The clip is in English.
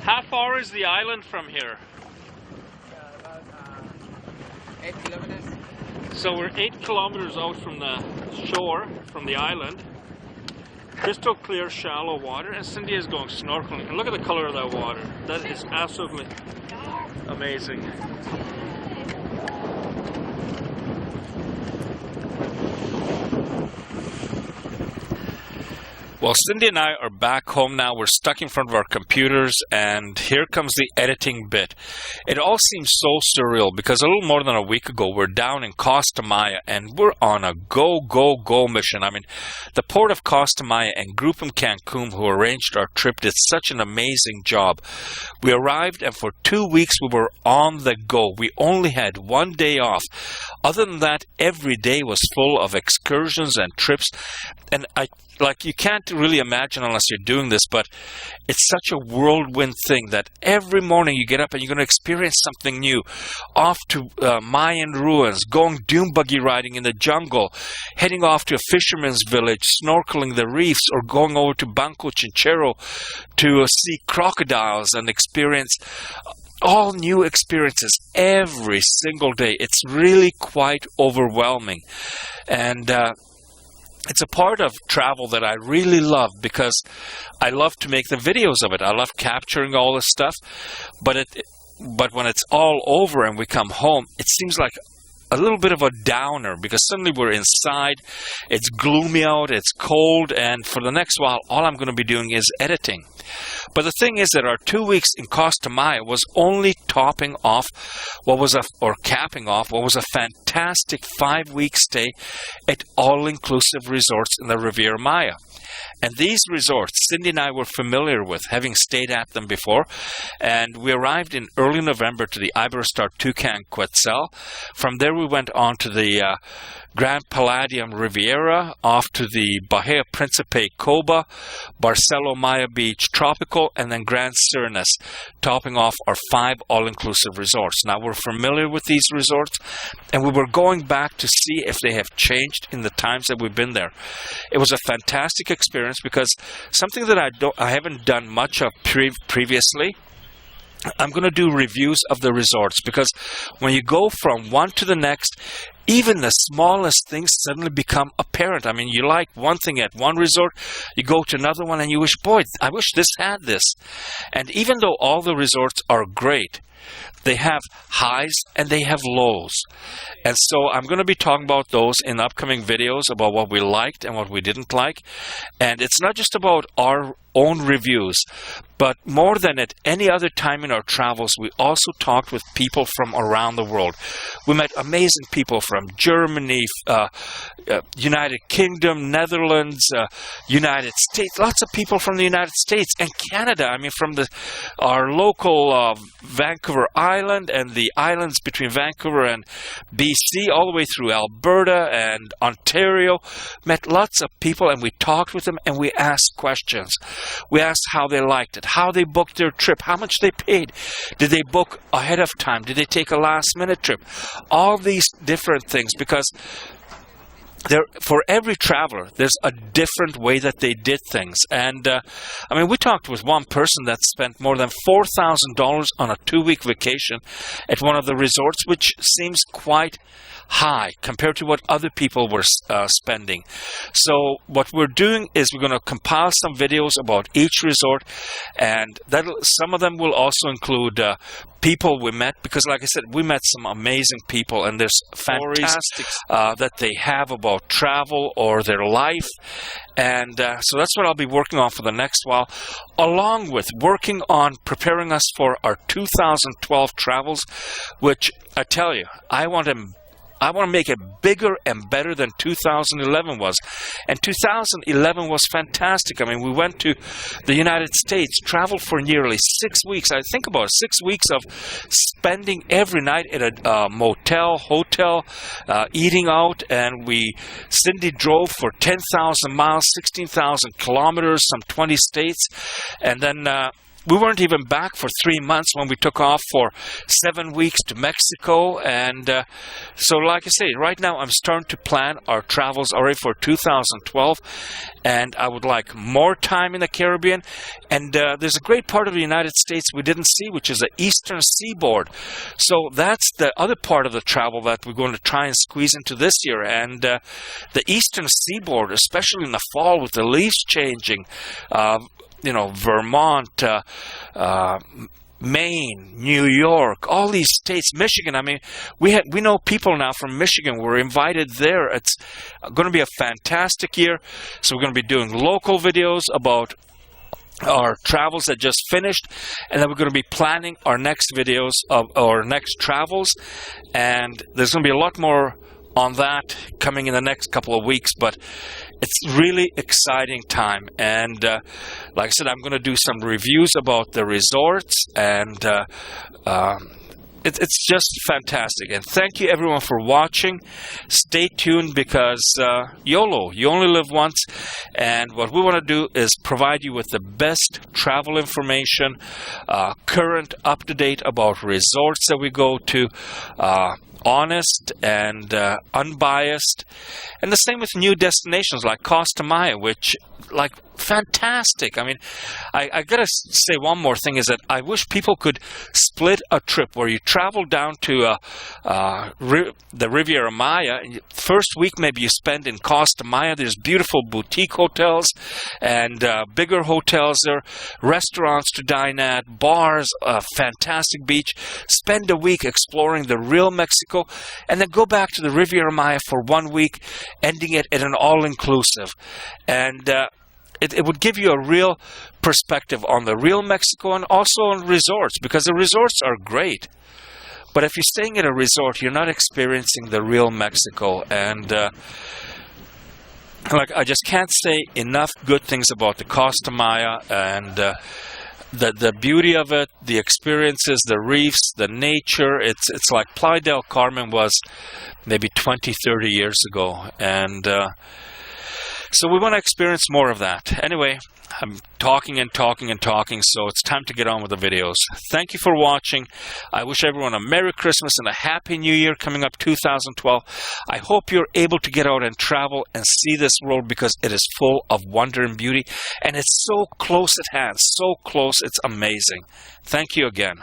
How far is the island from here? About 8 kilometers. So we're 8 kilometers out from the shore, from the island. Crystal clear, shallow water, and Cindy is going snorkeling. And look at the color of that water. That is absolutely amazing. Well, Cindy and I are back home now. We're stuck in front of our computers, and here comes the editing bit. It all seems so surreal because a little more than a week ago, we're down in Costa Maya, and we're on a go, go, go mission. I mean, the Port of Costa Maya and Group in Cancun, who arranged our trip, did such an amazing job. We arrived, and for 2 weeks, we were on the go. We only had 1 day off. Other than that, every day was full of excursions and trips, and you can't really imagine unless you're doing this, but it's such a whirlwind thing that every morning you get up and you're going to experience something new. Off to Mayan ruins, going dune buggy riding in the jungle, heading off to a fisherman's village, snorkeling the reefs, or going over to Banco Chinchero to see crocodiles and experience all new experiences every single day. It's really quite overwhelming. And it's a part of travel that I really love because I love to make the videos of it. I love capturing all this stuff, but when it's all over and we come home, it seems like a little bit of a downer because suddenly we're inside, it's gloomy out, it's cold, and for the next while, all I'm going to be doing is editing. But the thing is that our 2 weeks in Costa Maya was only capping off what was a fantastic 5-week stay at all-inclusive resorts in the Riviera Maya. And these resorts, Cindy and I were familiar with, having stayed at them before. And we arrived in early November to the Iberostar Toucan Quetzal. From there, we went on to the Grand Palladium Riviera, off to the Bahia Principe Coba, Barcelo Maya Beach Tropical, and then Grand Serenas, topping off our 5 all-inclusive resorts. Now, we're familiar with these resorts, and we were going back to see if they have changed in the times that we've been there. It was a fantastic experience because something that I haven't done much of previously. I'm going to do reviews of the resorts because when you go from one to the next, even the smallest things suddenly become apparent. I mean, you like one thing at one resort, you go to another one and you wish, boy, I wish this had this. And even though all the resorts are great, they have highs and they have lows. And so I'm going to be talking about those in upcoming videos about what we liked and what we didn't like. And it's not just about our own reviews, but more than at any other time in our travels, we also talked with people from around the world. We met amazing people from Germany, United Kingdom, Netherlands, United States, lots of people from the United States and Canada. I mean, from our local Vancouver Island and the islands between Vancouver and BC, all the way through Alberta and Ontario. Met lots of people and we talked with them and we asked questions. We asked how they liked it, how they booked their trip, how much they paid. Did they book ahead of time? Did they take a last-minute trip? All these different things, because for every traveler, there's a different way that they did things. And, I mean, we talked with one person that spent more than $4,000 on a 2-week vacation at one of the resorts, which seems quite high compared to what other people were spending. So what we're doing is we're going to compile some videos about each resort, and some of them will also include people we met, because like I said, we met some amazing people, and there's fantastic that they have about travel or their life. And so that's what I'll be working on for the next while, along with working on preparing us for our 2012 travels, which I tell you, I want to make it bigger and better than 2011 was. And 2011 was fantastic. I mean, we went to the United States, traveled for nearly 6 weeks. I think about 6 weeks of spending every night at a hotel, eating out. And Cindy drove for 10,000 miles, 16,000 kilometers, some 20 states. And then we weren't even back for 3 months when we took off for 7 weeks to Mexico. And so like I say, right now I'm starting to plan our travels already for 2012. And I would like more time in the Caribbean. And there's a great part of the United States we didn't see, which is the eastern seaboard. So that's the other part of the travel that we're going to try and squeeze into this year. And the eastern seaboard, especially in the fall with the leaves changing, Vermont, Maine, New York, all these states, Michigan. I mean, we know people now from Michigan. We're invited there. It's going to be a fantastic year. So we're going to be doing local videos about our travels that just finished, and then we're going to be planning our next videos of our next travels. And there's going to be a lot more on that coming in the next couple of weeks, but it's really exciting time. And like I said, I'm going to do some reviews about the resorts, and it's just fantastic. And thank you everyone for watching. Stay tuned, because YOLO, you only live once. And what we want to do is provide you with the best travel information, current, up-to-date about resorts that we go to, honest and unbiased, and the same with new destinations like Costa Maya, which, like, fantastic. I mean, I gotta say one more thing, is that I wish people could split a trip where you travel down to the Riviera Maya. First week maybe you spend in Costa Maya. There's beautiful boutique hotels and bigger hotels there, restaurants to dine at, bars, a fantastic beach. Spend a week exploring the real Mexico, and then go back to the Riviera Maya for 1 week, ending it at an all-inclusive. And it would give you a real perspective on the real Mexico, and also on resorts, because the resorts are great. But if you're staying at a resort, you're not experiencing the real Mexico. And I just can't say enough good things about the Costa Maya, and the beauty of it, the experiences, the reefs, the nature. It's like Playa del Carmen was maybe 20, 30 years ago. And so we want to experience more of that. Anyway, I'm talking and talking and talking, so it's time to get on with the videos. Thank you for watching. I wish everyone a Merry Christmas and a Happy New Year coming up 2012. I hope you're able to get out and travel and see this world, because it is full of wonder and beauty, and it's so close at hand, so close, it's amazing. Thank you again.